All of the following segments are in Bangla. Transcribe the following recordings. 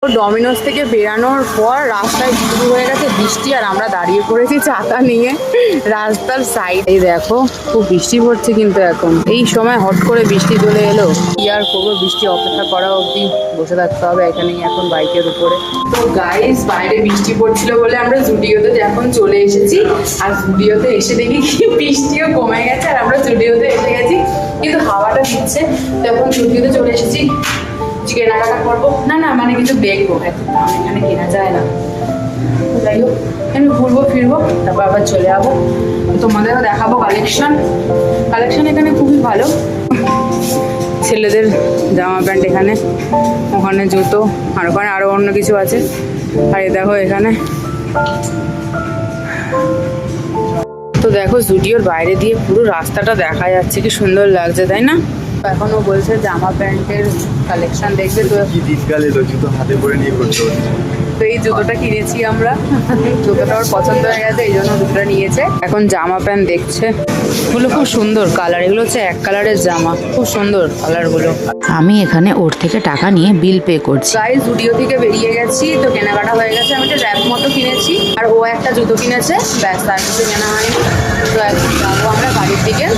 ডমিনোস থেকে বেরানোর পর রাস্তায় শুরু হয়ে গেছে বৃষ্টি, আর আমরা দাঁড়িয়ে পড়েছি ছাতা নিয়ে রাস্তার সাইডে। দেখো খুব বৃষ্টি পড়ছে, কিন্তু এখন এই সময় হট করে বৃষ্টি চলে এলো। কি আর করবো, বৃষ্টি অপেক্ষা করা অবধি বসে থাকতে হবে এখানেই এখন বাইকের উপরে। তো গাইস, বাইরে বৃষ্টি পড়ছিল বলে আমরা জুডিওতে এখন চলে এসেছি, আর জুডিওতে এসে দেখি কি বৃষ্টিও কমে গেছে, আর আমরা জুডিওতে এসে গেছি কিন্তু হাওয়াটা দিচ্ছে। তো এখন জুডিওতে চলে এসেছি, কেনাকাটা করবো না মানে কিছু দেখবো, এত দাম এখানে কেনা যায় না। যাই হোক, আমি ঘুরবো ফিরবো, তারপর আবার চলে যাবো, তোমাদেরও দেখাবো কালেকশন। এখানে খুবই ভালো, ছেলেদের জামা প্যান্ট এখানে, ওখানে জুতো, আর ওখানে আরো অন্য কিছু আছে। আর এই দেখো এখানে, তো দেখো জুডিওর বাইরে দিয়ে পুরো রাস্তাটা দেখা যাচ্ছে, কি সুন্দর লাগছে তাই না? এখনো বলছে জামা প্যান্টের কালেকশন দেখবে, তো জুতো হাতে করে নিয়ে করতে হচ্ছে। তো এই জুতোটা কিনেছি আমরা, জুতোটা ওর পছন্দ হয়ে গেছে, এই জন্য জুতোটা নিয়েছে। এখন জামা প্যান্ট দেখছে, এগুলো খুব সুন্দর কালার, এগুলো হচ্ছে এক কালারের জামা, খুব সুন্দর কালারগুলো। আমি এখানে ওর থেকে টাকা নিয়ে বিল পে করছি। গাইস, জুডিও থেকে বেরিয়ে গেছি, তো কেনাকাটা হয়ে গেছে। আমি একটা র্যাপ মতো কিনেছি, আর ও একটা জুতো কিনেছে, ব্যাস আর কিছু কেনা হয়নি। তো এখন যাবো আমরা বাড়ির দিকে,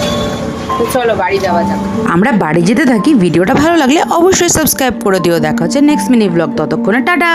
তো চলো বাড়ি যাওয়া যাক। আমরা বাড়ি যেতে থাকি। ভিডিওটা ভালো লাগলে অবশ্যই সাবস্ক্রাইব করে দিও। দেখা হচ্ছে নেক্সট মিনি ব্লগ, ততক্ষণে টাটা।